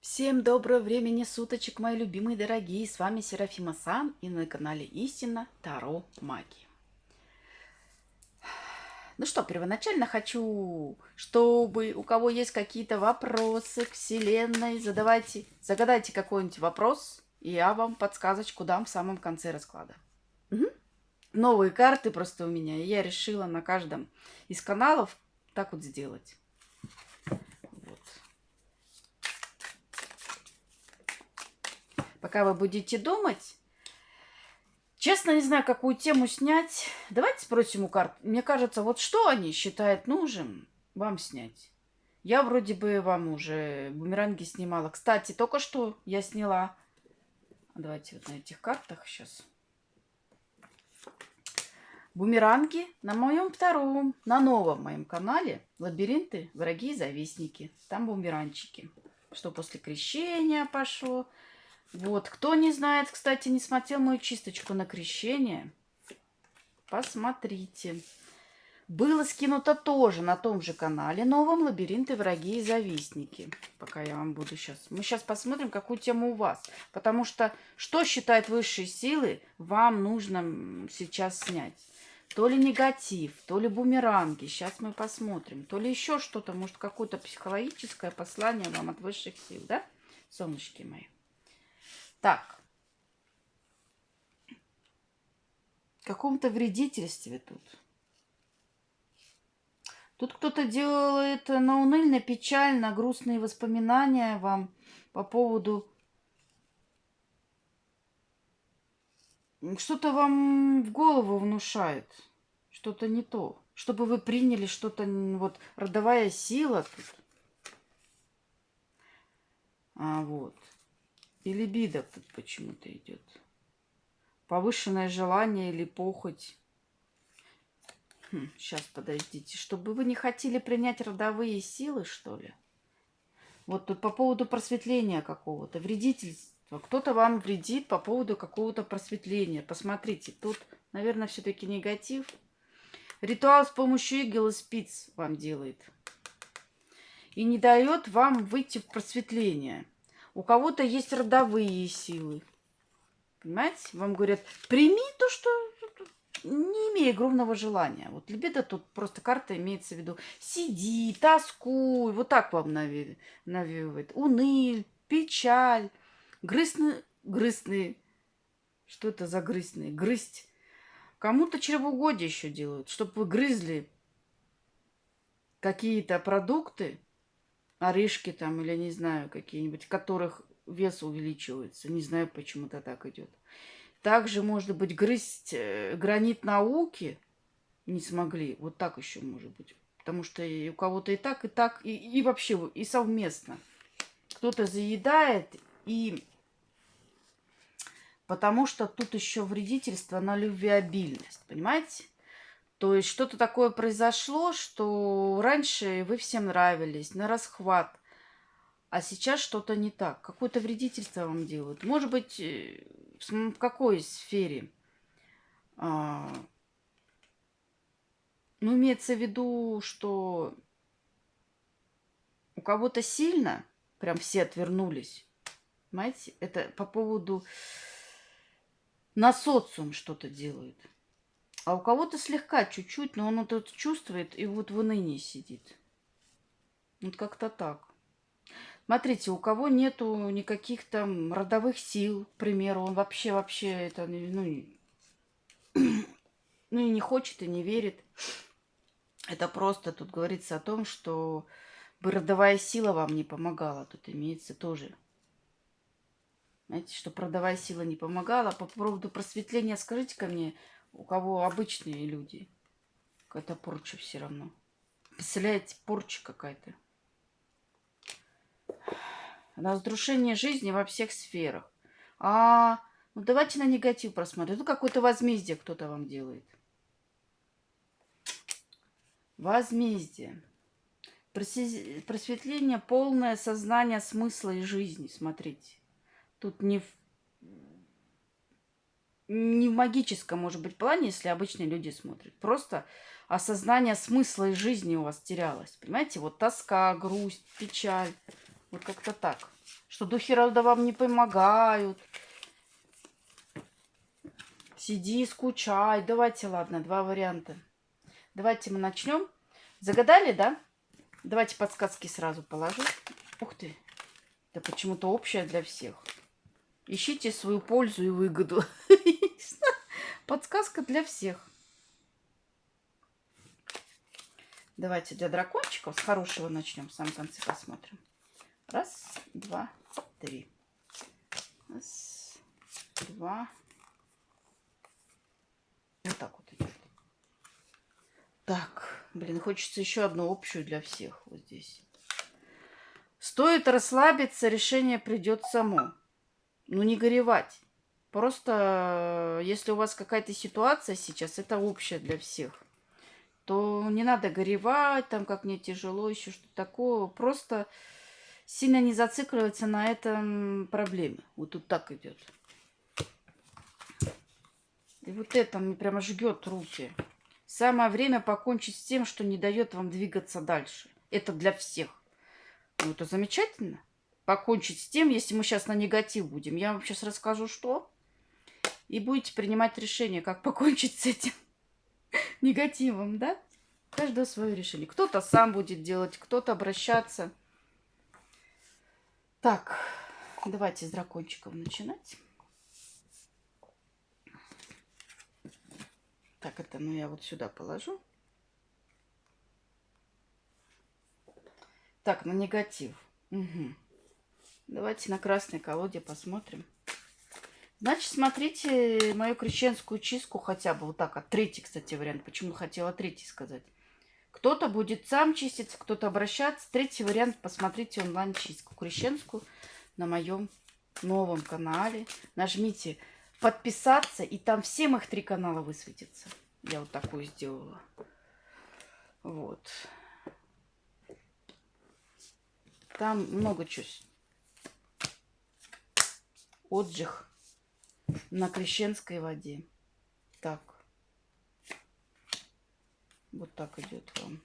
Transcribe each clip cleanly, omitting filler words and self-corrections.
Всем доброго времени суточек, мои любимые дорогие. С вами Серафима Сан и на канале Истина Таро Магии. Ну что, первоначально хочу, чтобы у кого есть какие-то вопросы к Вселенной, загадайте какой-нибудь вопрос, и я вам подсказочку дам в самом конце расклада. Мгм. Новые карты просто у меня, и я решила на каждом из каналов так вот сделать. Вот. Пока вы будете думать, честно, не знаю, какую тему снять. Давайте спросим у карт. Мне кажется, вот что они считают нужным вам снять? Я вроде бы вам уже бумеранги снимала. Кстати, только что я сняла. Давайте вот на этих картах сейчас. Бумеранги на моем втором, на новом моем канале «Лабиринты, враги и завистники». Там бумеранчики. Что после крещения пошло. Вот, кто не знает, кстати, не смотрел мою чисточку на крещение, посмотрите. Было скинуто тоже на том же канале новом «Лабиринты, враги и завистники». Пока я вам буду сейчас. Мы сейчас посмотрим, какую тему у вас. Потому что считают высшие силы, вам нужно сейчас снять. То ли негатив, то ли бумеранги. Сейчас мы посмотрим. То ли еще что-то. Может, какое-то психологическое послание вам от высших сил, да? Солнышки мои. Так. В каком-то вредительстве тут. Тут кто-то делает науныльно, печально, грустные воспоминания вам по поводу... Что-то вам в голову внушает. Что-то не то. Чтобы вы приняли что-то... Вот родовая сила тут. Вот. И либидо тут почему-то идет. Повышенное желание или похоть. Сейчас, подождите. Чтобы вы не хотели принять родовые силы, что ли? Вот тут по поводу просветления какого-то, вредительства. Кто-то вам вредит по поводу какого-то просветления. Посмотрите, тут, наверное, все-таки негатив. Ритуал с помощью игл и спиц вам делает. И не дает вам выйти в просветление. У кого-то есть родовые силы. Понимаете? Вам говорят, прими то, что... Не имея огромного желания. Вот либидо тут просто карта имеется в виду. Сиди, тоскуй. Вот так вам навеивает. Уныль, печаль. Грызный. Что это за грызный? Грызть. Кому-то чревоугодие еще делают. Чтобы вы грызли какие-то продукты, орешки там или не знаю какие-нибудь, которых вес увеличивается. Не знаю, почему-то так идет. Также, может быть, грызть гранит науки не смогли. Вот так еще может быть. Потому что и у кого-то и так, и вообще, и совместно. Кто-то заедает, и потому что тут еще вредительство на любвеобильность. Понимаете? То есть что-то такое произошло, что раньше вы всем нравились, на расхват. А сейчас что-то не так. Какое-то вредительство вам делают. Может быть, в какой сфере? Ну, имеется в виду, что у кого-то сильно, прям все отвернулись. Понимаете? Это по поводу на социум что-то делают. А у кого-то слегка, чуть-чуть, но он вот это чувствует и вот в унынии сидит. Вот как-то так. Смотрите, у кого нету никаких там родовых сил, к примеру, он вообще это, ну и не хочет, и не верит. Это просто тут говорится о том, что бы родовая сила вам не помогала. Тут имеется тоже. Знаете, что родовая сила не помогала. По поводу просветления скажите-ка мне, у кого обычные люди. Какая-то порча все равно. Представляете, порча какая-то. Разрушение жизни во всех сферах. Ну давайте на негатив просмотрим. Тут какое-то возмездие кто-то вам делает. Возмездие. Просветление, полное сознание смысла и жизни. Смотрите. Тут не в магическом, может быть, плане, если обычные люди смотрят. Просто осознание смысла и жизни у вас терялось. Понимаете? Вот тоска, грусть, печаль. Вот как-то так. Что духи рода вам не помогают. Сиди, скучай. Давайте, ладно, два варианта. Давайте мы начнем. Загадали, да? Давайте подсказки сразу положу. Ух ты. Это почему-то общее для всех. Ищите свою пользу и выгоду. Подсказка для всех. Давайте для дракончиков с хорошего начнем. В самом конце посмотрим. Раз, два, три. Раз, два. Вот так вот идет. Так, блин, хочется еще одну общую для всех вот здесь. Стоит расслабиться, решение придет само. Ну, не горевать. Просто, если у вас какая-то ситуация сейчас, это общая для всех, то не надо горевать, там, как мне тяжело, еще что-то такое. Просто сильно не зацикливаться на этом проблеме. Вот тут так идет. И вот это мне прямо жгет руки. Самое время покончить с тем, что не дает вам двигаться дальше. Это для всех. Ну, это замечательно. Покончить с тем, если мы сейчас на негатив будем. Я вам сейчас расскажу, что. И будете принимать решение, как покончить с этим негативом, да? У каждого свое решение. Кто-то сам будет делать, кто-то обращаться. Так, давайте с дракончиков начинать. Так, это, ну, я вот сюда положу. Так, на негатив. Угу. Давайте на красной колоде посмотрим. Значит, смотрите мою крещенскую чистку хотя бы вот так. Третий, кстати, вариант. Почему хотела третий сказать. Кто-то будет сам чиститься, кто-то обращаться. Третий вариант. Посмотрите онлайн-чистку крещенскую на моем новом канале. Нажмите подписаться, и там всем их 3 канала высветится. Я вот такую сделала. Вот. Там много чего. Отжиг на крещенской воде. Так. Вот так идет вам.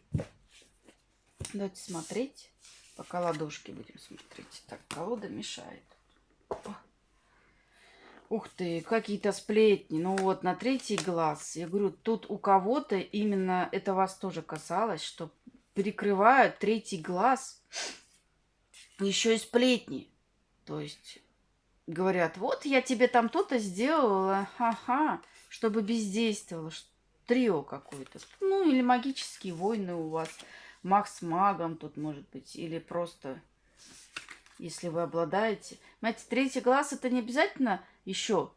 Давайте смотреть. Пока ладошки будем смотреть. Так, колода мешает. Опа. Ух ты, какие-то сплетни. Ну вот, на третий глаз. Я говорю, тут у кого-то именно это вас тоже касалось, что перекрывают третий глаз. Еще и сплетни. То есть говорят, вот я тебе там то-то сделала, ага, чтобы бездействовало. Трио какое-то. Ну, или магические войны у вас. Маг с магом тут может быть. Или просто, если вы обладаете. Знаете, третий глаз это не обязательно еще.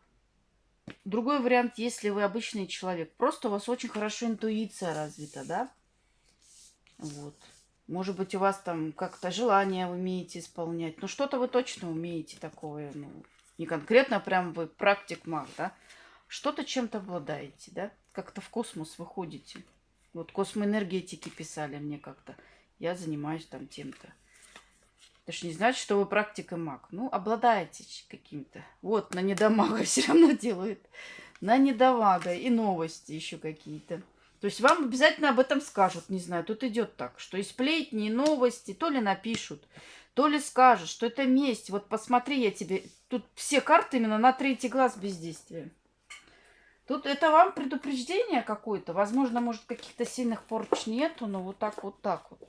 Другой вариант, если вы обычный человек. Просто у вас очень хорошо интуиция развита, да? Вот. Может быть, у вас там как-то желание вы умеете исполнять. Ну, что-то вы точно умеете такое. Ну, не конкретно прям вы практик-маг, да? Что-то чем-то обладаете, да? Как-то в космос выходите. Вот космоэнергетики писали мне как-то. Я занимаюсь там тем-то. Это ж не значит, что вы практика-маг. Ну, обладаете каким-то. Вот, на недомага все равно делают. На недомага. И новости еще какие-то. То есть вам обязательно об этом скажут, не знаю, тут идет так, что и сплетни, и новости, то ли напишут, то ли скажут, что это месть. Вот посмотри, я тебе... Тут все карты именно на третий глаз бездействия. Тут это вам предупреждение какое-то. Возможно, может, каких-то сильных порч нету, но вот так вот так вот.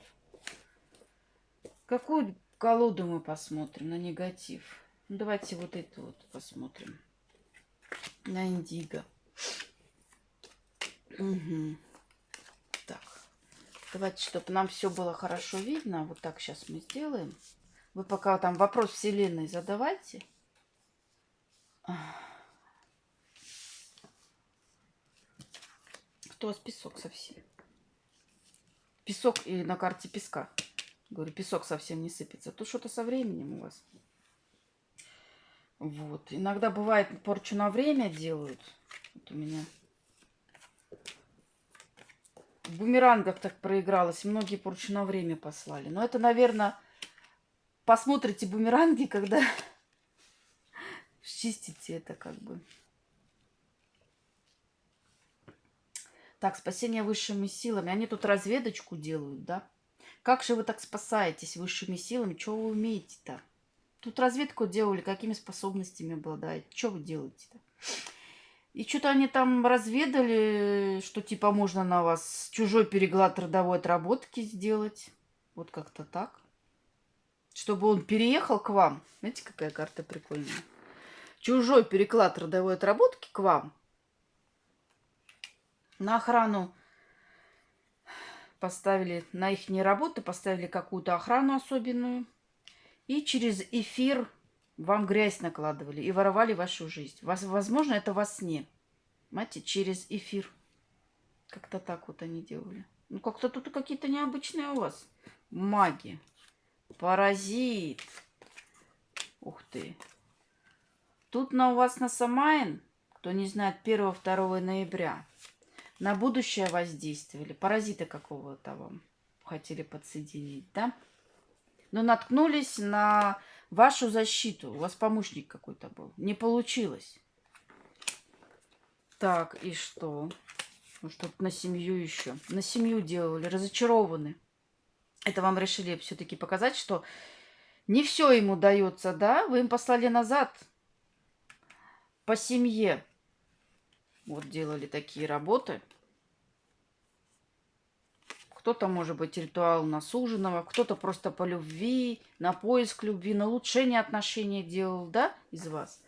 Какую колоду мы посмотрим на негатив? Ну, давайте вот эту вот посмотрим. На индиго. Угу. Так, давайте, чтобы нам все было хорошо видно. Вот так сейчас мы сделаем. Вы пока там вопрос Вселенной задавайте. Кто у вас песок совсем? Песок и на карте песка. Говорю, песок совсем не сыпется. Тут что-то со временем у вас. Вот. Иногда бывает порчу на время делают. Вот у меня в бумерангах так проигралось. Многие порчу на время послали. Но это, наверное, посмотрите бумеранги, когда чистите это как бы. Так, спасение высшими силами. Они тут разведочку делают, да? Как же вы так спасаетесь высшими силами? Что вы умеете-то? Тут разведку делали, какими способностями обладаете? Что вы делаете-то? И что-то они там разведали, что типа можно на вас чужой переклад родовой отработки сделать. Вот как-то так. Чтобы он переехал к вам. Знаете, какая карта прикольная? Чужой переклад родовой отработки к вам. На охрану поставили, на их работы поставили какую-то охрану особенную. И через эфир вам грязь накладывали и воровали вашу жизнь. Возможно, это во сне. Понимаете, через эфир. Как-то так вот они делали. Ну, как-то тут какие-то необычные у вас маги. Паразит. Ух ты. Тут у вас на Самайн, кто не знает, 1-2 ноября, на будущее воздействовали. Паразита какого-то вам хотели подсоединить, да? Но наткнулись на вашу защиту. У вас помощник какой-то был. Не получилось. Так, и что? Ну, что на семью еще. На семью делали. Разочарованы. Это вам решили все-таки показать, что не все ему дается, да? Вы им послали назад по семье. Вот делали такие работы. Кто-то, может быть, ритуал на суженого, кто-то просто по любви, на поиск любви, на улучшение отношений делал, да, из вас.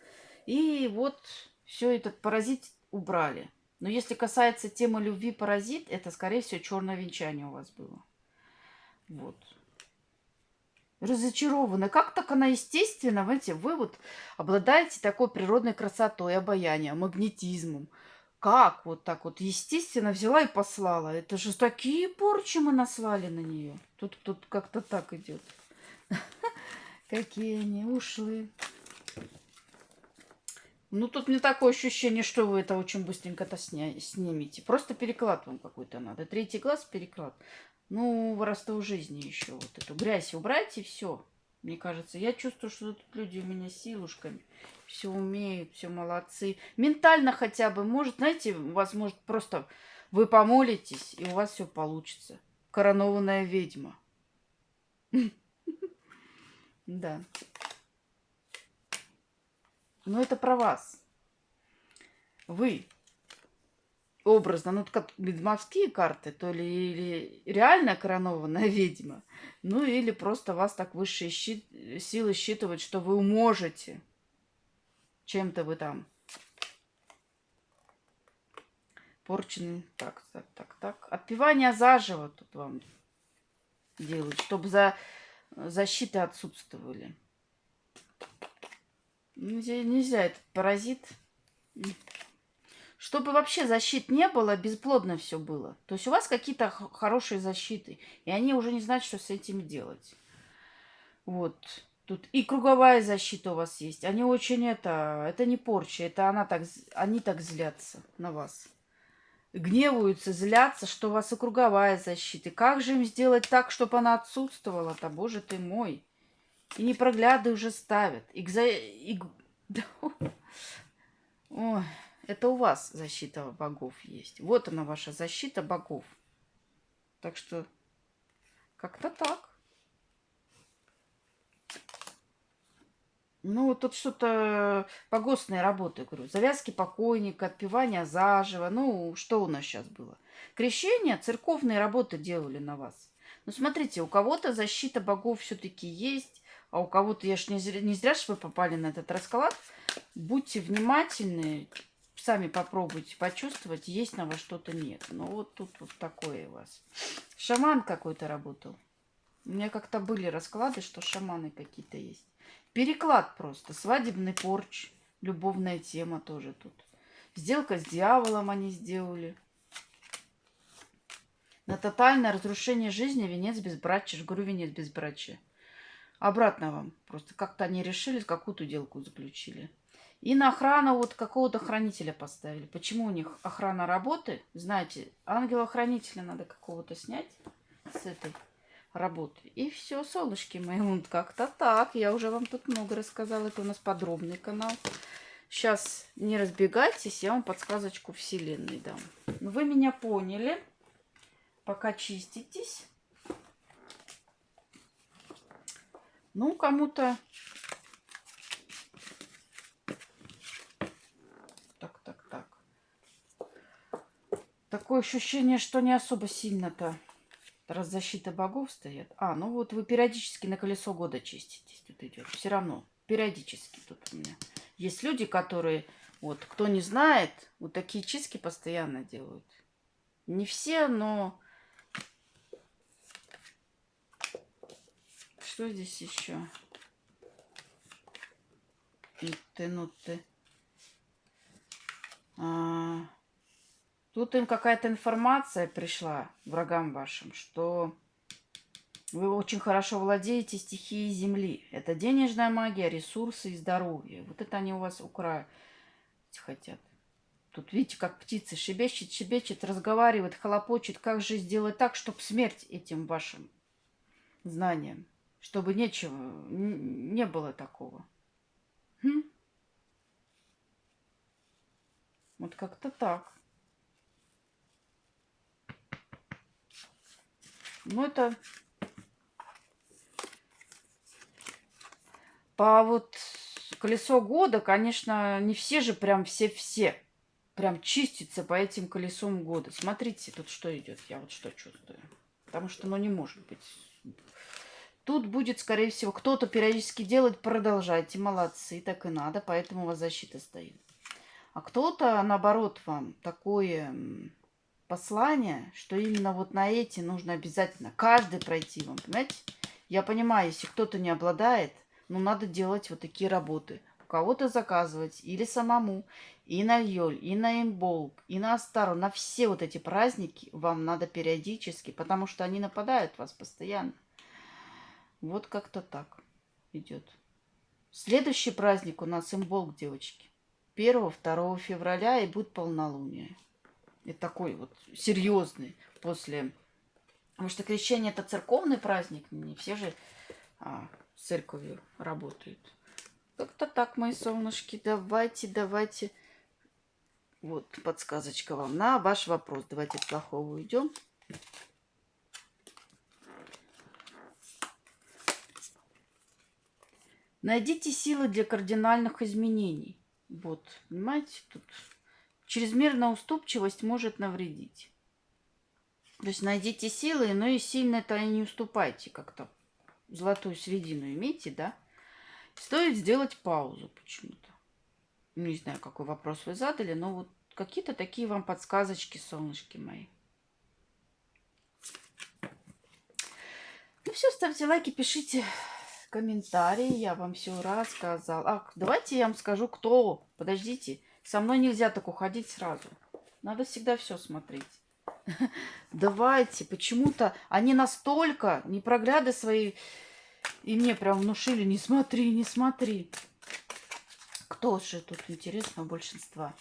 И вот все этот паразит убрали. Но если касается темы любви паразит, это, скорее всего, черное венчание у вас было. Вот. Разочарованы. Как так она естественно, знаете, вы вот обладаете такой природной красотой, обаянием, магнетизмом. Как вот так вот естественно взяла и послала? Это же такие порчи мы наслали на нее. Тут как-то так идет. Какие они ушли. Ну, тут мне такое ощущение, что вы это очень быстренько-то снимете. Просто переклад вам какой-то надо. 3-й класс переклад. Ну, воровство жизни еще. Вот эту грязь убрать и все. Мне кажется, я чувствую, что тут люди у меня силушками. Все умеют, все молодцы. Ментально хотя бы, может, знаете, у вас может просто вы помолитесь, и у вас все получится. Коронованная ведьма. Да. Но это про вас. Вы образно, ну, как ведьмовские карты, то ли или реально коронованная ведьма, ну, или просто вас так высшие силы считывают, что вы можете. Чем-то вы там порчены. Так. Отпевание заживо тут вам делают, чтобы защиты отсутствовали. Нельзя этот паразит. Чтобы вообще защит не было, бесплодно все было. То есть у вас какие-то хорошие защиты, и они уже не знают, что с этим делать. Вот. Тут и круговая защита у вас есть. Они очень это не порча, это они так злятся на вас. Гневаются, злятся, что у вас и круговая защита. Как же им сделать так, чтобы она отсутствовала-то, боже ты мой? И непрогляды уже ставят. Ой, это у вас защита богов есть. Вот она, ваша защита богов. Так что как-то так. Ну, тут что-то погостные работы, говорю. Завязки покойника, отпевание заживо. Ну, что у нас сейчас было? Крещение, церковные работы делали на вас. Ну, смотрите, у кого-то защита богов все-таки есть, а у кого-то, я ж не зря ж вы попали на этот расклад. Будьте внимательны, сами попробуйте почувствовать, есть на вас что-то, нет. Ну, вот тут вот такое у вас. Шаман какой-то работал. У меня как-то были расклады, что шаманы какие-то есть. Переклад просто. Свадебный порч. Любовная тема тоже тут. Сделка с дьяволом они сделали. На тотальное разрушение жизни венец безбрачия. Говорю, венец безбрачия. Обратно вам. Просто как-то они решили, какую-то делку заключили. И на охрану вот какого-то хранителя поставили. Почему у них охрана работы? Знаете, ангела-хранителя надо какого-то снять с этой работы. И все, солнышки мои, вот как-то так. Я уже вам тут много рассказала. Это у нас подробный канал. Сейчас не разбегайтесь, я вам подсказочку вселенной дам. Вы меня поняли. Пока чиститесь. Ну, кому-то... Так. Такое ощущение, что не особо сильно-то, раз защита богов стоит. Ну вот вы периодически на колесо года чиститесь. Тут идет. Все равно. Периодически тут у меня. Есть люди, которые, вот, кто не знает, вот такие чистки постоянно делают. Не все, но... Что здесь еще? Ну ты. Тут им какая-то информация пришла, врагам вашим, что вы очень хорошо владеете стихией Земли. Это денежная магия, ресурсы и здоровье. Вот это они у вас украсть хотят. Тут видите, как птица щебечет, разговаривает, хлопочет. Как же сделать так, чтобы смерть этим вашим знаниям? Чтобы нечего, не было такого. Вот как-то так. Ну, это по вот колесо года, конечно, не все же прям все прям чистятся по этим колесом года. Смотрите, тут что идет, я вот что чувствую. Потому что, ну, не может быть. Тут будет, скорее всего, кто-то периодически делает, продолжайте, молодцы, так и надо, поэтому у вас защита стоит. А кто-то, наоборот, вам такое послание, что именно вот на эти нужно обязательно каждый пройти вам, понимаете? Я понимаю, если кто-то не обладает, ну, надо делать вот такие работы. У кого-то заказывать или самому. И на Йоль, и на Имболк, и на Астару, на все вот эти праздники вам надо периодически, потому что они нападают вас постоянно. Вот как-то так идет. Следующий праздник у нас Имболк, девочки. 1-2 февраля и будет полнолуние. И такой вот серьезный после... Потому что крещение это церковный праздник, не все же с церковью работают. Как-то так, мои солнышки, давайте. Вот подсказочка вам на ваш вопрос. Давайте от плохого уйдем. Найдите силы для кардинальных изменений. Вот, понимаете, тут чрезмерная уступчивость может навредить. То есть найдите силы, но и сильно-то и не уступайте как-то. Золотую середину имейте, да? Стоит сделать паузу почему-то. Не знаю, какой вопрос вы задали, но вот какие-то такие вам подсказочки, солнышки мои. Ну все, ставьте лайки, пишите комментарии, я вам все рассказала. Давайте я вам скажу, кто. Подождите, со мной нельзя так уходить сразу. Надо всегда все смотреть. Давайте, почему-то они настолько непрогляды свои и мне прям внушили, не смотри. Кто же тут интересно большинства?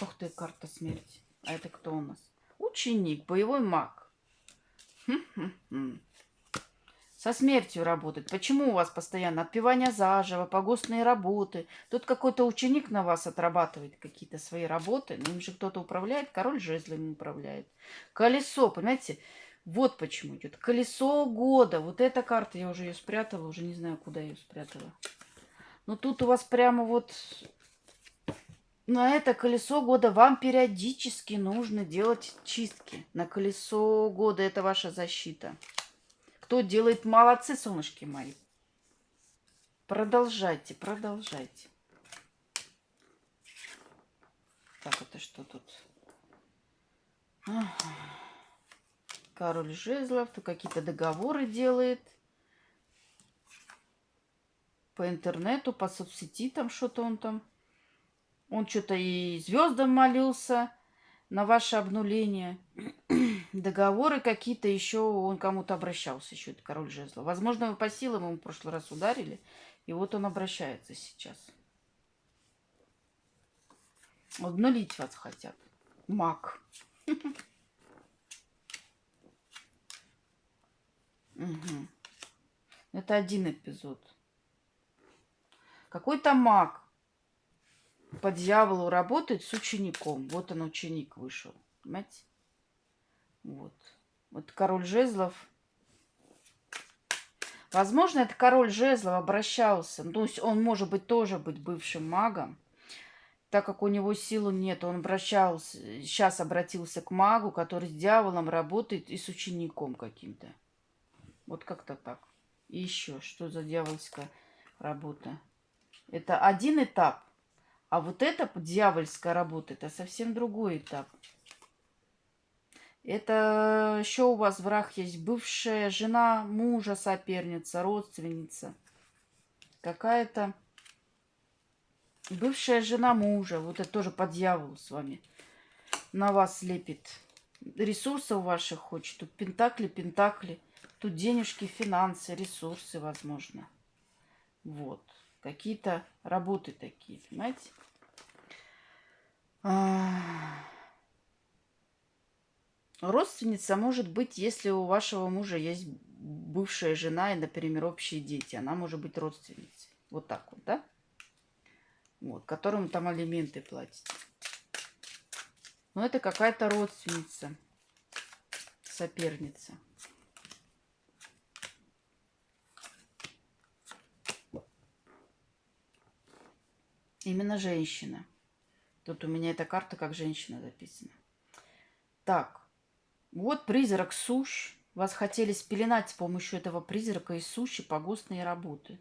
Ух ты, карта смерти. А это кто у нас? Ученик, боевой маг. Со смертью работает. Почему у вас постоянно отпевание заживо, погостные работы? Тут какой-то ученик на вас отрабатывает какие-то свои работы. Но им же кто-то управляет. Король жезлами управляет. Колесо, понимаете? Вот почему идет. Колесо года. Вот эта карта, я уже ее спрятала. Уже не знаю, куда я ее спрятала. Но тут у вас прямо вот... На это колесо года вам периодически нужно делать чистки. На колесо года это ваша защита. Кто делает, молодцы, солнышки мои. Продолжайте. Так, это что тут? Король жезлов, то какие-то договоры делает. По интернету, по соцсети там что-то он там. Он что-то и звездам молился на ваше обнуление. Договоры какие-то еще, он кому-то обращался, еще это король жезлов. Возможно, вы по силам ему в прошлый раз ударили, и вот он обращается сейчас. Обнулить вас хотят. Маг. Это один эпизод. Какой-то маг по дьяволу работает с учеником. Вот он, ученик вышел. Понимаете? Вот король жезлов. Возможно, это король жезлов обращался. То есть он может быть тоже быть бывшим магом. Так как у него силы нет, он обращался, сейчас обратился к магу, который с дьяволом работает и с учеником каким-то. Вот как-то так. И еще, что за дьявольская работа? Это один этап, а вот эта дьявольская работа, это совсем другой этап. Это еще у вас враг есть бывшая жена мужа, соперница, родственница. Какая-то бывшая жена мужа, вот это тоже по дьяволу с вами, на вас лепит. Ресурсы у ваших хочет. Тут пентакли, пентакли. Тут денежки, финансы, ресурсы, возможно. Вот. Какие-то работы такие, понимаете? Родственница может быть, если у вашего мужа есть бывшая жена и, например, общие дети. Она может быть родственницей. Вот так вот, да? Вот, которым там алименты платите. Но это какая-то родственница, соперница. Именно женщина. Тут у меня эта карта как женщина записана. Так, вот призрак сущ. Вас хотели спеленать с помощью этого призрака и сущи погостные работы.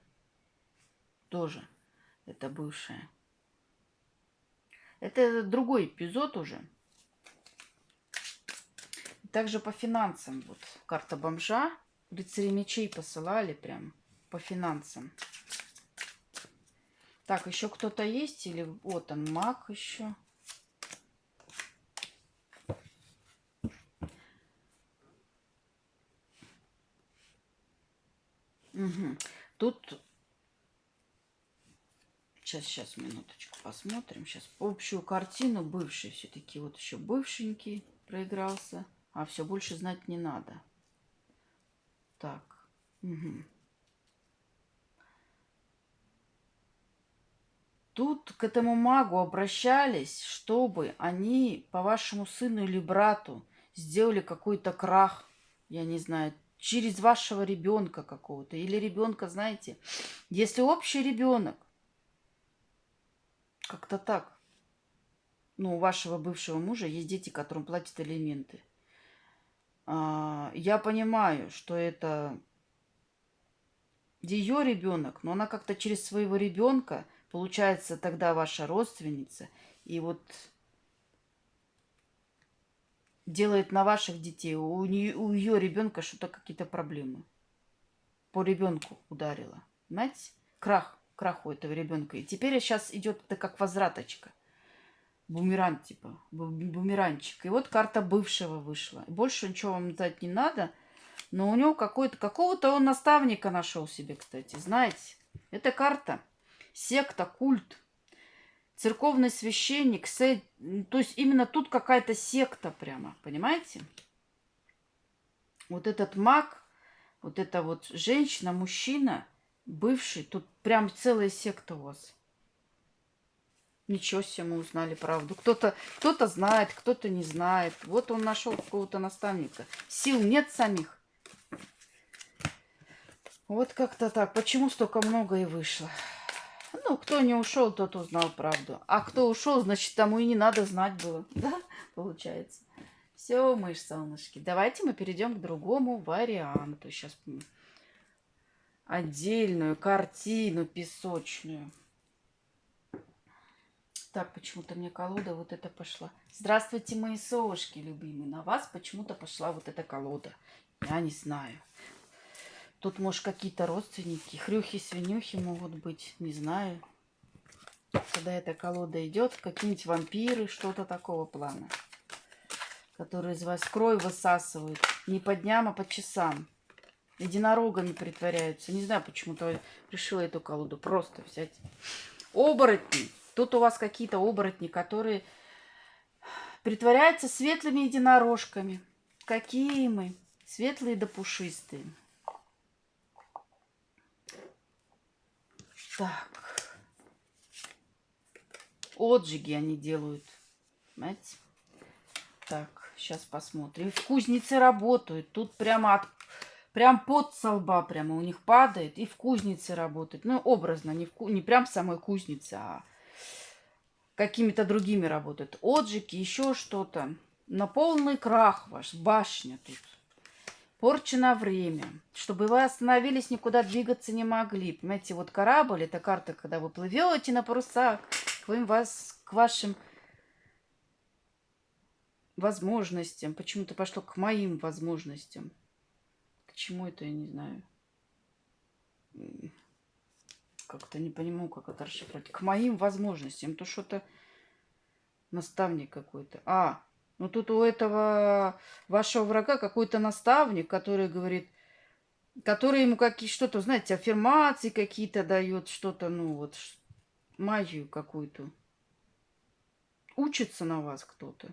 Тоже это бывшая. Это другой эпизод уже. Также по финансам. Вот карта бомжа. Рыцари мечей посылали прям по финансам. Так, еще кто-то есть? Или вот он, маг еще? Угу. Тут... Сейчас, минуточку, посмотрим. Сейчас общую картину. Бывший все-таки. Вот еще бывшенький проигрался. А все, больше знать не надо. Так. Угу. Тут к этому магу обращались, чтобы они по вашему сыну или брату сделали какой-то крах, я не знаю, через вашего ребенка какого-то. Или ребенка, знаете, если общий ребенок, как-то так. Ну, у вашего бывшего мужа есть дети, которым платят алименты. Я понимаю, что это ее ребенок, но она как-то через своего ребенка, получается, тогда ваша родственница, и вот делает на ваших детей. У ее ребенка что-то какие-то проблемы. По ребенку ударила. Понимаете? Крах у этого ребенка. И теперь сейчас идет это как возвраточка. Бумеранг типа. Бумеранчик. И вот карта бывшего вышла. Больше ничего вам дать не надо. Но у него какого-то он наставника нашел себе, кстати. Знаете? Эта карта секта, культ, церковный священник. То есть именно тут какая-то секта прямо. Понимаете? Вот этот маг, вот эта вот женщина, мужчина, бывший, тут прям целая секта у вас. Ничего себе, мы узнали правду. Кто-то знает, кто-то не знает. Вот он нашел какого-то наставника. Сил нет самих. Вот как-то так. Почему столько много и вышло? Ну, кто не ушел, тот узнал правду. А кто ушел, значит, тому и не надо знать было. Да, получается. Все, мышь, солнышки. Давайте мы перейдем к другому варианту. Сейчас отдельную картину песочную. Так, почему-то мне колода вот эта пошла. Здравствуйте, мои совушки любимые. На вас почему-то пошла вот эта колода. Я не знаю. Тут, может, какие-то родственники, хрюхи-свинюхи могут быть. Не знаю. Когда эта колода идет, какие-нибудь вампиры, что-то такого плана. Которые из вас кровь высасывают. Не по дням, а по часам. Единорогами притворяются. Не знаю, почему-то решила эту колоду просто взять. Оборотни. Тут у вас какие-то оборотни, которые притворяются светлыми единорожками. Какие мы? Светлые да пушистые. Так. Отжиги они делают. Понимаете? Так, сейчас посмотрим. В кузнице работают. Тут прямо Прям пот со лба прямо у них падает, и в кузнице работает. Ну, образно, не прям в самой кузнице, а какими-то другими работают. Отжиги, еще что-то. На полный крах ваш, башня тут. Порча на время. Чтобы вы остановились, никуда двигаться не могли. Понимаете, вот корабль, это карта, когда вы плывете на парусах, к вашим возможностям. Почему-то пошло к моим возможностям. К чему это, я не знаю. Как-то не понимаю, как это расшифровать. К моим возможностям. То что-то наставник какой-то. Ну тут у этого вашего врага какой-то наставник, который говорит, который ему что-то, знаете, аффирмации какие-то дает, что-то, ну вот, магию какую-то. Учится на вас кто-то.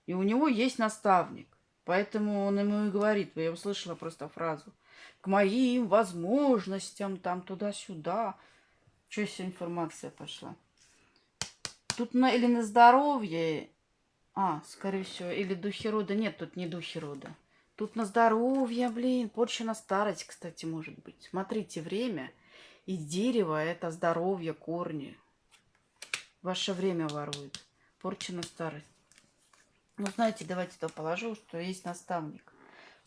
И у него есть наставник. Поэтому он ему и говорит, я услышала просто фразу, к моим возможностям, там, туда-сюда. Что еще информация пошла? Тут или на здоровье, скорее всего, или духи рода. Нет, тут не духи рода. Тут на здоровье, блин. Порча на старость, кстати, может быть. Смотрите, время и дерево – это здоровье, корни. Ваше время ворует. Порча на старость. Ну, знаете, давайте то положу, что есть наставник.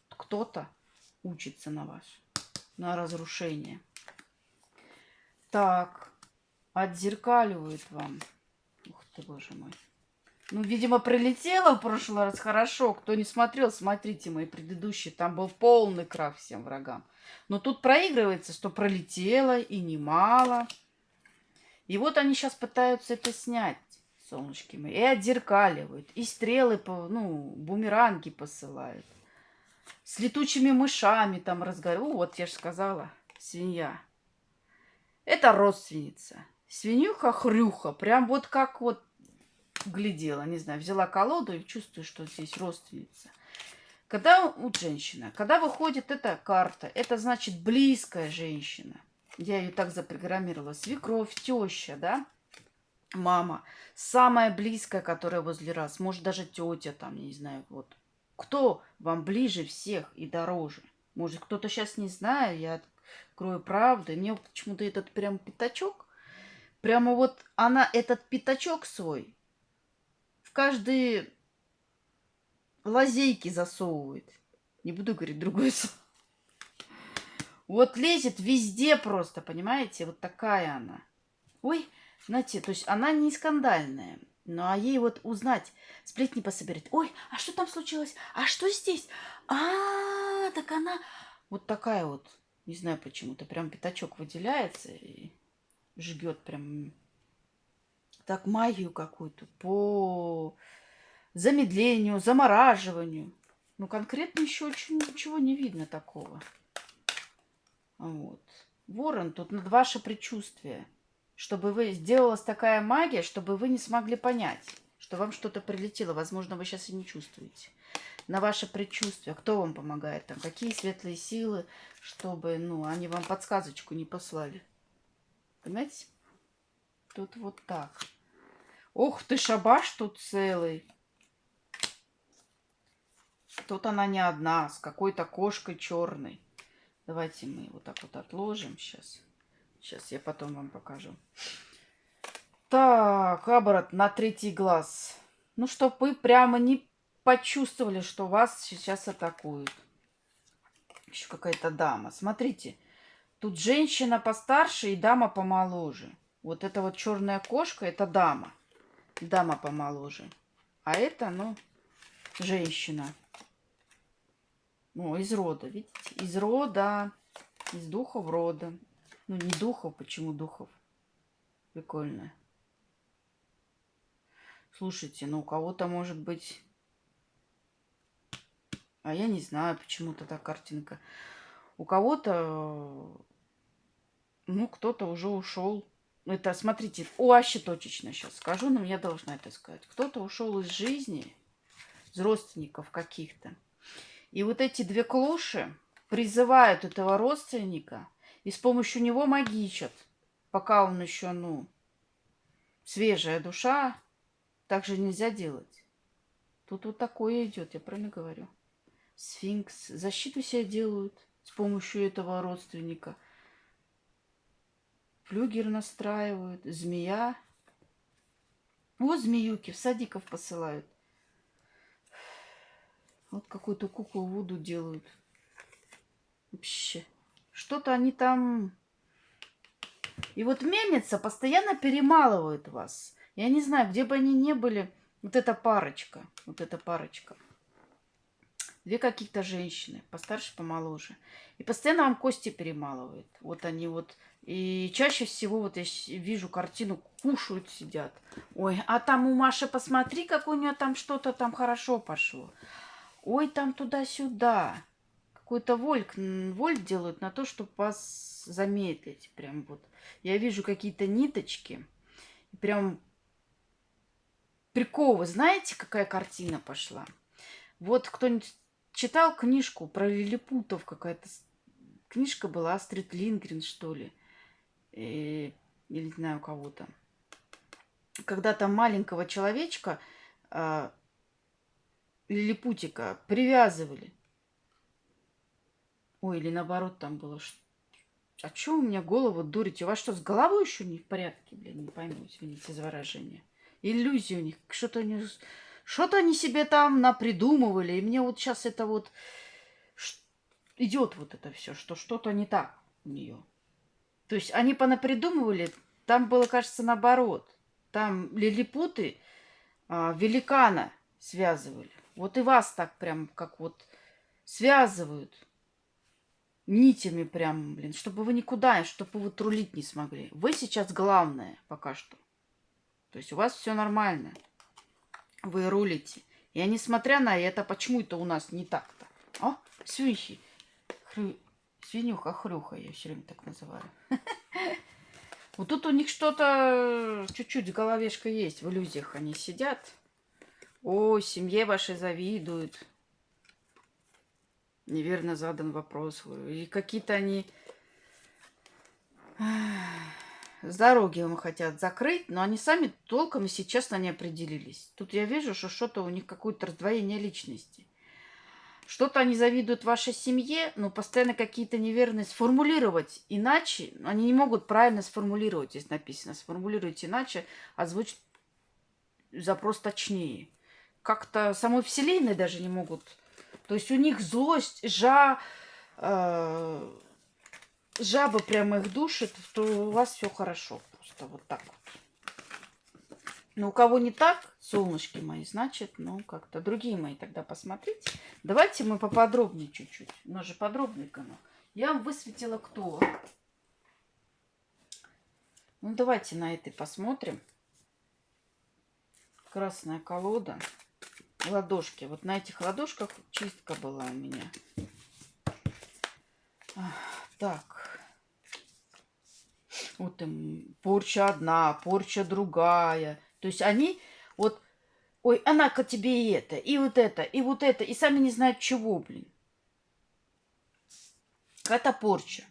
Кто-то учится на вас, на разрушение. Так, отзеркаливают вам. Ух ты, боже мой. Ну, видимо, прилетело в прошлый раз хорошо. Кто не смотрел, смотрите мои предыдущие. Там был полный крах всем врагам. Но тут проигрывается, что пролетело и немало. И вот они сейчас пытаются это снять, солнышки мои. И отзеркаливают. И стрелы, бумеранги посылают. С летучими мышами там разговаривают. Вот я же сказала, свинья. Это родственница. Свинюха-хрюха. Прям вот как вот глядела, не знаю, взяла колоду и чувствую, что здесь родственница. Когда женщина, когда выходит эта карта, это значит близкая женщина. Я ее так запрограммировала. Свекровь, теща, да? Мама. Самая близкая, которая возле вас. Может, даже тетя там, не знаю, вот. Кто вам ближе всех и дороже? Может, кто-то сейчас не знает, я открою правду. И мне почему-то этот прям пятачок, прямо вот она этот пятачок свой в каждые лазейки засовывает. Не буду говорить другое слово. Вот лезет везде просто, понимаете? Вот такая она. Ой, знаете, то есть она не скандальная. Ну, а ей вот узнать, сплетни пособирать. Ой, а что там случилось? А что здесь? Так она... Вот такая вот, не знаю почему-то, прям пятачок выделяется и жгет прям так магию какую-то по замедлению, замораживанию. Ну, конкретно еще ничего не видно такого. Вот. Ворон, тут над ваше предчувствие. Чтобы вы сделалась такая магия, чтобы вы не смогли понять, что вам что-то прилетело. Возможно, вы сейчас и не чувствуете. На ваше предчувствие. Кто вам помогает там? Какие светлые силы, чтобы, они вам подсказочку не послали. Понимаете? Тут вот так. Ох ты, шабаш тут целый. Тут она не одна, с какой-то кошкой черной. Давайте мы вот так вот отложим сейчас. Сейчас я потом вам покажу. Так, оборот на третий глаз. Ну, чтоб вы прямо не почувствовали, что вас сейчас атакуют. Еще какая-то дама. Смотрите, тут женщина постарше и дама помоложе. Вот эта вот черная кошка, это дама. Дама помоложе. А это, женщина. Из рода, видите? Из рода. Из духов рода. Ну, не духов, почему духов? Прикольно. Слушайте, у кого-то может быть... А я не знаю, почему-то та картинка. У кого-то... кто-то уже ушел. Это, смотрите, вообще точечно сейчас скажу, но я должна это сказать. Кто-то ушел из жизни, из родственников каких-то. И вот эти две клуши призывают этого родственника и с помощью него магичат, пока он еще, свежая душа, так же нельзя делать. Тут вот такое идет, я правильно говорю. Сфинкс. Защиту себе делают. с помощью этого родственника. Флюгер настраивают, змея. Вот змеюки в садиков посылают. Вот какую-то куклу Вуду делают. Вообще. Что-то они там... И вот мельница постоянно перемалывает вас. Я не знаю, где бы они ни были, вот эта парочка. Две каких-то женщины, постарше, помоложе. И постоянно вам кости перемалывают. Вот они вот. И чаще всего вот я вижу картину, кушают, сидят. Ой, а там у Маши, посмотри, как у нее там что-то там хорошо пошло. Ой, там туда-сюда. Какой-то вольт делают на то, чтобы вас замедлить. Прям вот. Я вижу какие-то ниточки. Прям приковы. Знаете, какая картина пошла? Вот кто-нибудь читал книжку про лилипутов, какая-то книжка была, Астрид Лингрен, что ли, или не знаю, у кого-то. Когда там маленького человечка, лилипутика, привязывали. Ой, или наоборот там было. А что у меня голову дурите? У вас что, с головой еще не в порядке? Блин, не пойму, извините за выражение. Иллюзии у них. Что-то они себе там напридумывали. И мне вот сейчас это вот идет вот это все, что что-то не так у нее. То есть они понапридумывали, там было, кажется, наоборот. Там лилипуты великана связывали. Вот и вас так прям как вот связывают нитями прям, блин, чтобы вы никуда, чтобы вы трулить не смогли. Вы сейчас главное пока что. То есть у вас все нормально. Вы рулите. И несмотря на это, почему это у нас не так-то? О, свиньи. Свинюха-хрюха, я все время так называю. Вот тут у них что-то чуть-чуть головешка есть. В иллюзиях они сидят. О, семье вашей завидуют. Неверно задан вопрос. И какие-то они с дороги вам хотят закрыть, но они сами толком, если честно, не определились. Тут я вижу, что что-то у них какое-то раздвоение личности. Что-то они завидуют вашей семье, но постоянно какие-то неверные сформулировать иначе. Они не могут правильно сформулировать, здесь написано. Сформулируйте иначе, озвучить запрос точнее. Как-то самой вселенной даже не могут. То есть у них злость, жаба прямо их душит, то у вас все хорошо. Просто вот так вот. Но у кого не так, солнышки мои, значит, ну, как-то другие мои тогда посмотрите. Давайте мы поподробнее чуть-чуть. У нас же подробный канал. Я вам высветила кто. Ну, давайте на этой посмотрим. Красная колода. Ладошки. Вот на этих ладошках чистка была у меня. Так. Вот им порча одна, порча другая. То есть они вот, ой, она-ка тебе и это, и вот это, и вот это, и сами не знают чего, блин. Какая-то порча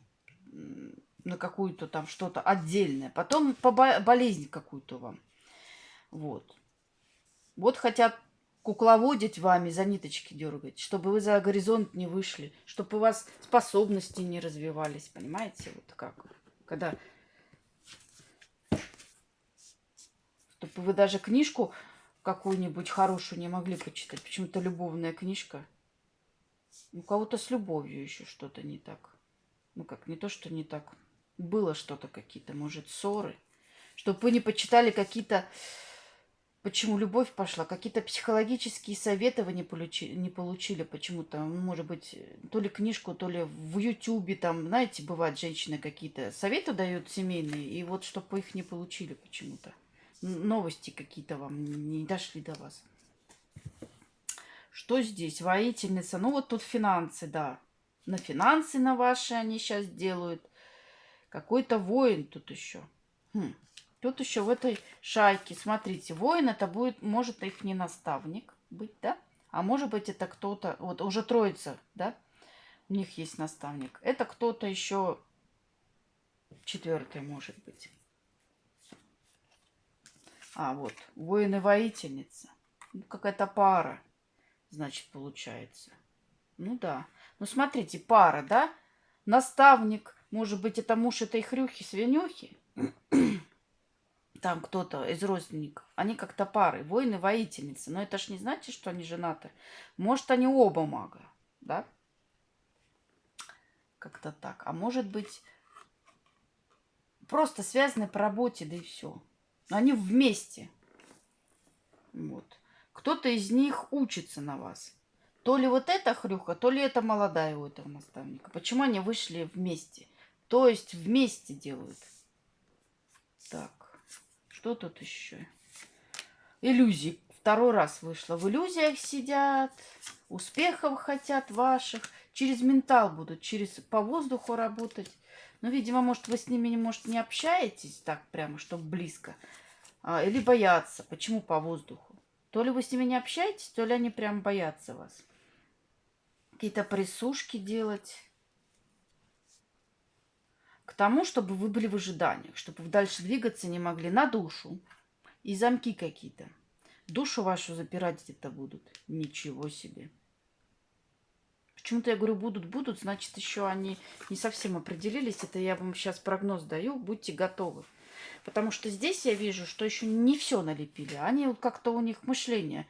на какую-то там что-то отдельное. Потом болезнь какую-то вам. Вот. Вот хотят кукловодить вами, за ниточки дергать, чтобы вы за горизонт не вышли, чтобы у вас способности не развивались. Понимаете? Вот как? Когда... Чтобы вы даже книжку какую-нибудь хорошую не могли почитать. Почему-то любовная книжка. У кого-то с любовью еще что-то не так. Ну как, не то, что не так. Было что-то какие-то, может, ссоры. Чтобы вы не почитали какие-то... Почему любовь пошла? Какие-то психологические советы вы не получили почему-то. Может быть, то ли книжку, то ли в Ютубе. Там, знаете, бывают женщины какие-то советы дают семейные. И вот чтобы вы их не получили почему-то. Новости какие-то вам не дошли до вас. Что здесь? Воительница. Ну, вот тут финансы, да. На финансы на ваши они сейчас делают. Какой-то воин тут еще. Тут еще в этой шайке, смотрите, воин это будет, может, их не наставник быть, да? А может быть, это кто-то, вот уже троица, да? У них есть наставник. Это кто-то еще четвертый, может быть. А, вот, воин и воительница. Какая-то пара, значит, получается. Ну да. Ну, смотрите, пара, да? Наставник, может быть, это муж этой хрюхи-свинюхи. Там кто-то из родственников. Они как-то пары, воины-воительницы. Но это ж не значит, что они женаты. Может, они оба мага, да? Как-то так. А может быть, просто связаны по работе, да и все. Но они вместе. Вот. Кто-то из них учится на вас. То ли вот эта хрюха, то ли это молодая у этого наставника. Почему они вышли вместе? То есть вместе делают. Так, что тут еще? Иллюзии. Второй раз вышла. В иллюзиях сидят, успехов хотят ваших. Через ментал будут, по воздуху работать. Ну, видимо, может, вы с ними, может, не общаетесь так прямо, чтобы близко. Или боятся. Почему по воздуху? То ли вы с ними не общаетесь, то ли они прям боятся вас. Какие-то присушки делать. К тому, чтобы вы были в ожиданиях, чтобы вы дальше двигаться не могли на душу. И замки какие-то. Душу вашу запирать где-то будут. Ничего себе. Почему-то я говорю, будут, значит, еще они не совсем определились. Это я вам сейчас прогноз даю, будьте готовы. Потому что здесь я вижу, что еще не все налепили. Они вот как-то у них мышление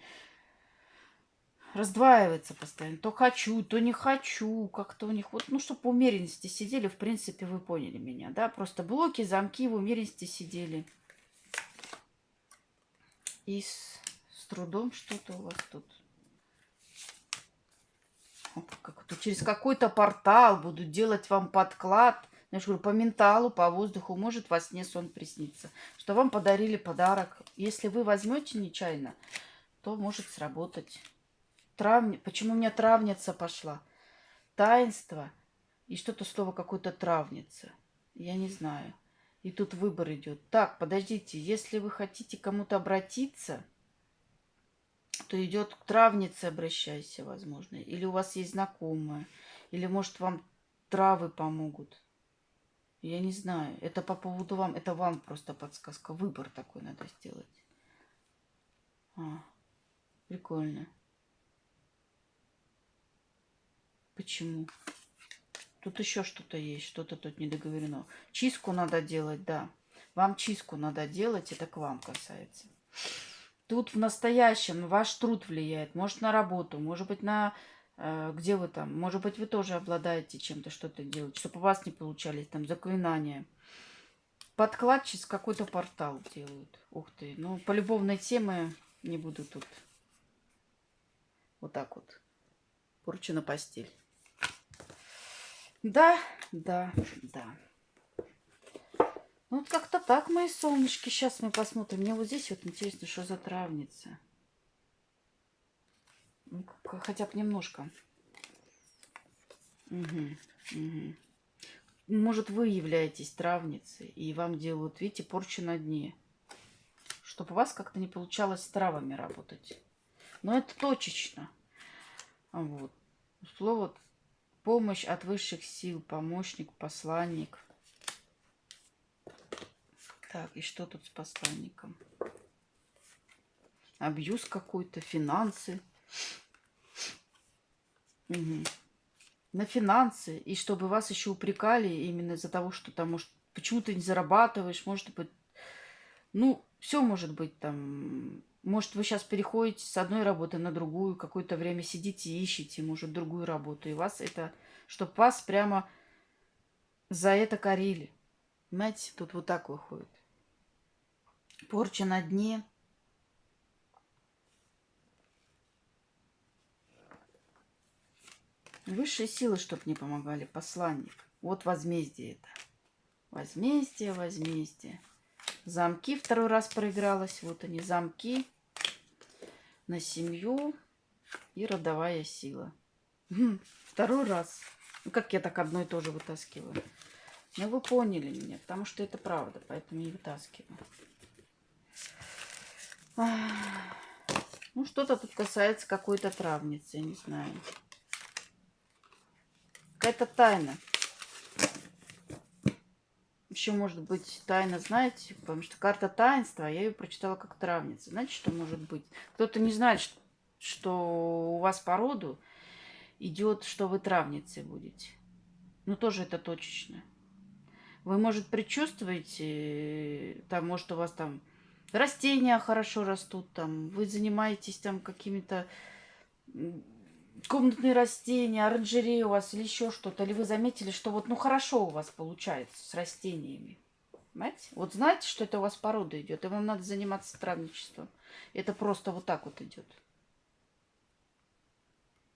раздваивается постоянно. То хочу, то не хочу. Как-то у них вот, ну, чтобы в умеренности сидели, в принципе, вы поняли меня, да? Просто блоки, замки в умеренности сидели. И с трудом что-то у вас тут. Как-то через какой-то портал будут делать вам подклад. Я же говорю, по менталу, по воздуху, может во сне сон приснится. Что вам подарили подарок. Если вы возьмете нечаянно, то может сработать. Почему у меня травница пошла? Таинство и что-то слово какое-то травница. Я не знаю. И тут выбор идет. Так, подождите, если вы хотите к кому-то обратиться, то идет к травнице, обращайся, возможно. Или у вас есть знакомая. Или, может, вам травы помогут. Я не знаю. Это по поводу вам. Это вам просто подсказка. Выбор такой надо сделать. Прикольно. Почему? Тут еще что-то есть. Что-то тут не договорено. Чистку надо делать, да. Вам чистку надо делать. Это к вам касается. Тут в настоящем ваш труд влияет. Может, на работу, может быть, где вы там? Может быть, вы тоже обладаете чем-то, что-то делать, чтобы у вас не получались там заклинания. Подклад через какой-то портал делают. Ух ты. Ну, по любовной теме не буду тут. Вот так вот. Порчу на постель. Да. Ну, вот как-то так, мои солнышки. Сейчас мы посмотрим. Мне вот здесь вот интересно, что за травница. Ну, хотя бы немножко. Угу. Может, вы являетесь травницей, и вам делают, видите, порчу на дне. Чтобы у вас как-то не получалось с травами работать. Но это точечно. Вот. Слово помощь от высших сил, помощник, посланник. Так, и что тут с посланником? Абьюз какой-то, финансы. Угу. На финансы. И чтобы вас еще упрекали именно из-за того, что там, может, почему ты не зарабатываешь, может быть, ну, все может быть там. Может, вы сейчас переходите с одной работы на другую, какое-то время сидите и ищете, может, другую работу. И вас это, чтобы вас прямо за это корили. Понимаете, тут вот так выходит. Порча на дне. Высшие силы, чтобы не помогали. Посланник. Вот возмездие это. Возмездие. Замки второй раз проигралось. Вот они, замки на семью и родовая сила. Второй раз. Ну, как я так одно и то же вытаскиваю. Ну, вы поняли меня, потому что это правда, поэтому и вытаскиваю. Ну, что-то тут касается какой-то травницы, я не знаю. Какая-то тайна. Еще может быть тайна, знаете, потому что карта таинства, я ее прочитала как травница. Знаете, что может быть? Кто-то не знает, что у вас по роду идет, что вы травницей будете. Но тоже это точечно. Вы, может, предчувствуете, там, может, у вас там растения хорошо растут, там, вы занимаетесь там какими-то комнатные растения, оранжереи у вас или еще что-то, или вы заметили, что вот, ну, хорошо у вас получается с растениями. Понимаете? Вот знаете, что это у вас порода идет, и вам надо заниматься травничеством. Это просто вот так вот идет.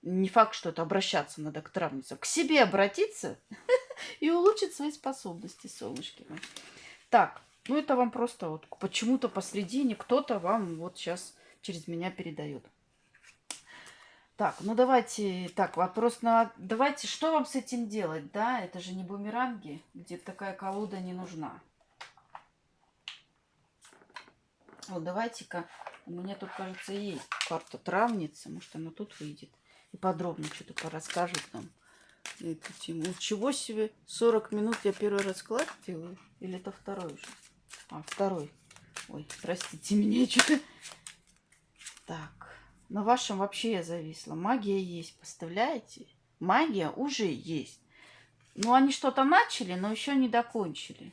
Не факт, что это обращаться надо к травницам. К себе обратиться и улучшить свои способности, солнышки мои. Так, ну это вам просто вот почему-то посредине кто-то вам вот сейчас через меня передает. Так, ну давайте, так, вопрос на... Давайте, что вам с этим делать, да? Это же не бумеранги, где такая колода не нужна. Вот давайте-ка, у меня тут, кажется, есть карта травницы, может она тут выйдет. И подробно что-то порасскажет нам эту тему. Чего себе, 40 минут я первый расклад делаю? Или это второй уже? А, второй. Ой, простите меня, что-то... Так, на вашем вообще я зависла. Магия есть, представляете? Магия уже есть. Ну, они что-то начали, но еще не докончили.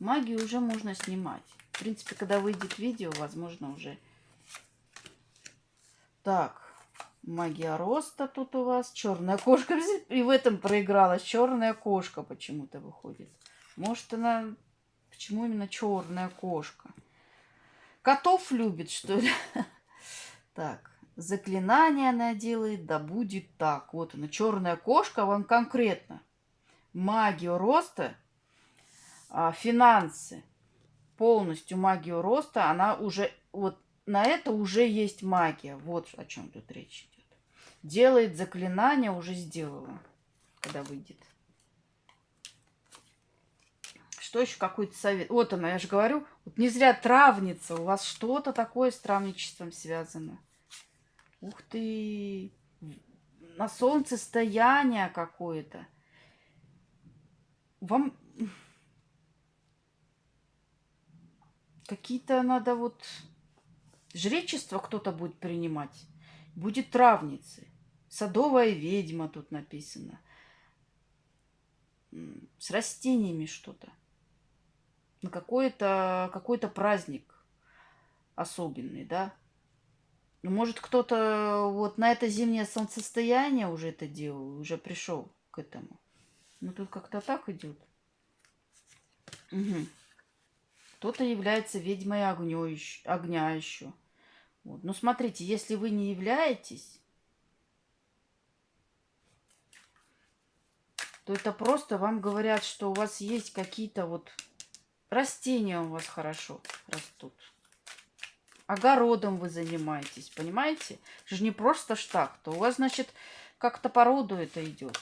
Магию уже можно снимать. В принципе, когда выйдет видео, возможно, уже. Так, магия роста тут у вас. Черная кошка. И в этом проигралась. Черная кошка почему-то выходит. Может, она... Почему именно черная кошка? Котов любит, что ли? Так, заклинание она делает, да будет так. Вот она, черная кошка, вам конкретно. Магию роста, финансы, полностью магию роста, она уже, вот на это уже есть магия. Вот о чем тут речь идет. Делает заклинание, уже сделала, когда выйдет. Что еще какой-то совет? Вот она, я же говорю, вот не зря травница, у вас что-то такое с травничеством связано. Ух ты! На солнцестояние какое-то. Вам какие-то надо вот... Жречество кто-то будет принимать. Будет травницы. Садовая ведьма тут написано. С растениями что-то. На какой-то праздник особенный, да? Ну, может, кто-то вот на это зимнее солнцестояние уже это делал, уже пришел к этому. Ну, тут как-то так идет. Угу. Кто-то является ведьмой огня еще. Вот. Ну, смотрите, если вы не являетесь, то это просто вам говорят, что у вас есть какие-то вот растения у вас хорошо растут. Огородом вы занимаетесь, понимаете? Это же не просто ж так-то. У вас, значит, как-то по роду это идет.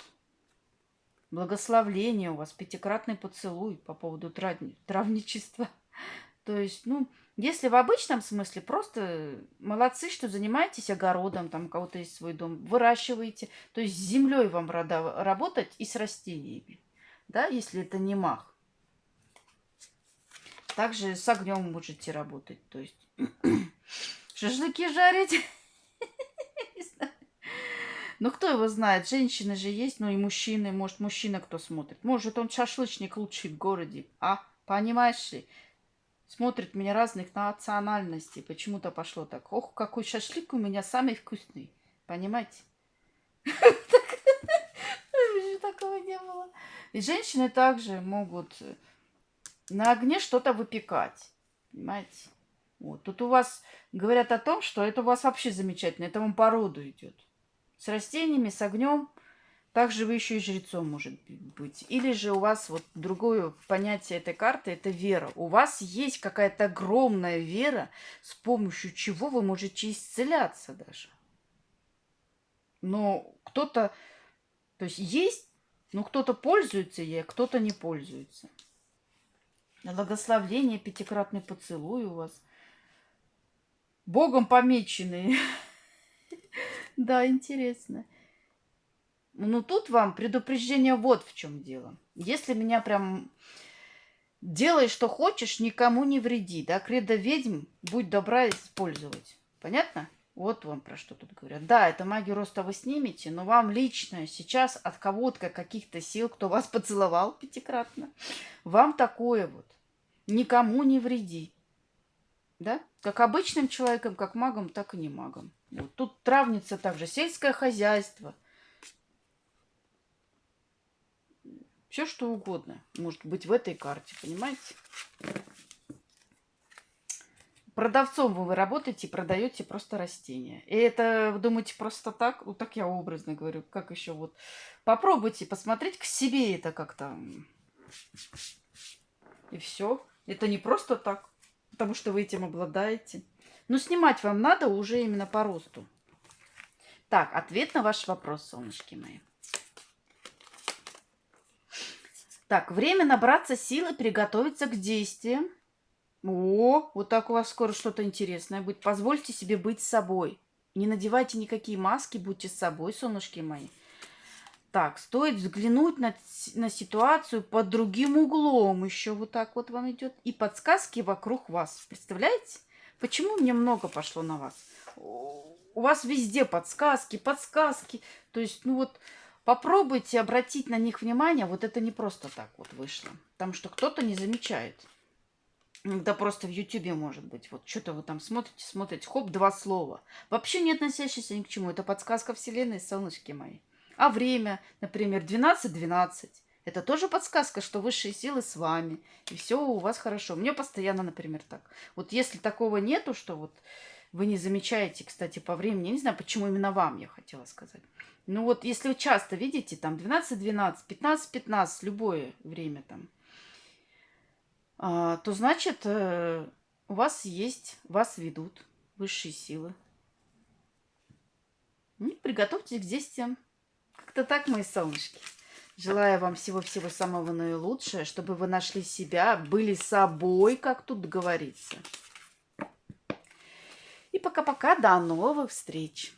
Благословление у вас, пятикратный поцелуй по поводу травничества. То есть, ну, если в обычном смысле, просто молодцы, что занимаетесь огородом, там у кого-то есть свой дом, выращиваете. То есть с землей вам работать и с растениями, да, если это не мах. Также с огнем можете работать, то есть шашлыки жарить. Ну, кто его знает, женщины же есть, ну и мужчины, может, мужчина кто смотрит. Может, он шашлычник лучший в городе, понимаешь ли? Смотрит меня разных национальностей. Почему-то пошло так. Ох, какой шашлык у меня самый вкусный. Понимаете? Такого не было. И женщины также могут на огне что-то выпекать. Понимаете? Вот. Тут у вас говорят о том, что это у вас вообще замечательно. Это вам по роду идет. С растениями, с огнем. Также вы еще и жрецом, может быть. Или же у вас вот другое понятие этой карты – это вера. У вас есть какая-то огромная вера, с помощью чего вы можете исцеляться даже. Но кто-то, то есть, но кто-то пользуется ей, а кто-то не пользуется. Благословление, пятикратный поцелуй у вас. Богом помеченные. Да, интересно. Ну, тут вам предупреждение вот в чем дело. Если меня прям делай, что хочешь, никому не вреди, да, кредо ведьм, будь добра использовать. Понятно? Вот вам про что тут говорят. Да, это магию роста вы снимете, но вам лично сейчас от кого-то, каких-то сил, кто вас поцеловал пятикратно, вам такое вот. Никому не вреди. Да? Как обычным человеком, как магом, так и не магом. Вот. Тут травница также сельское хозяйство. Все что угодно может быть в этой карте, понимаете? Продавцом вы работаете, продаете просто растения. И это, вы думаете, просто так? Вот так я образно говорю. Как еще вот? Попробуйте посмотреть к себе это как-то. И все. Это не просто так, потому что вы этим обладаете. Но снимать вам надо уже именно по росту. Так, ответ на ваш вопрос, солнышки мои. Так, время набраться сил и приготовиться к действиям. О, вот так у вас скоро что-то интересное будет. Позвольте себе быть собой. Не надевайте никакие маски, будьте с собой, солнышки мои. Так, стоит взглянуть на ситуацию под другим углом. Еще вот так вот вам идет. И подсказки вокруг вас. Представляете? Почему мне много пошло на вас? У вас везде подсказки, подсказки. То есть, ну вот, попробуйте обратить на них внимание. Вот это не просто так вот вышло. Потому что кто-то не замечает. Да просто в Ютубе может быть. Вот что-то вы там смотрите, хоп, 2 слова. Вообще не относящиеся ни к чему. Это подсказка Вселенной, солнышки мои. А время, например, 12:12. Это тоже подсказка, что высшие силы с вами. И все у вас хорошо. Мне постоянно, например, так. Вот если такого нету, что вот вы не замечаете, кстати, по времени, я не знаю, почему именно вам, я хотела сказать. Ну вот, если вы часто видите, там, 12:12, 15:15, любое время там, то значит, у вас есть, вас ведут высшие силы. И приготовьтесь к действиям. Как-то так, мои солнышки. Желаю вам всего-всего самого наилучшего, чтобы вы нашли себя, были собой, как тут говорится. И пока-пока, до новых встреч.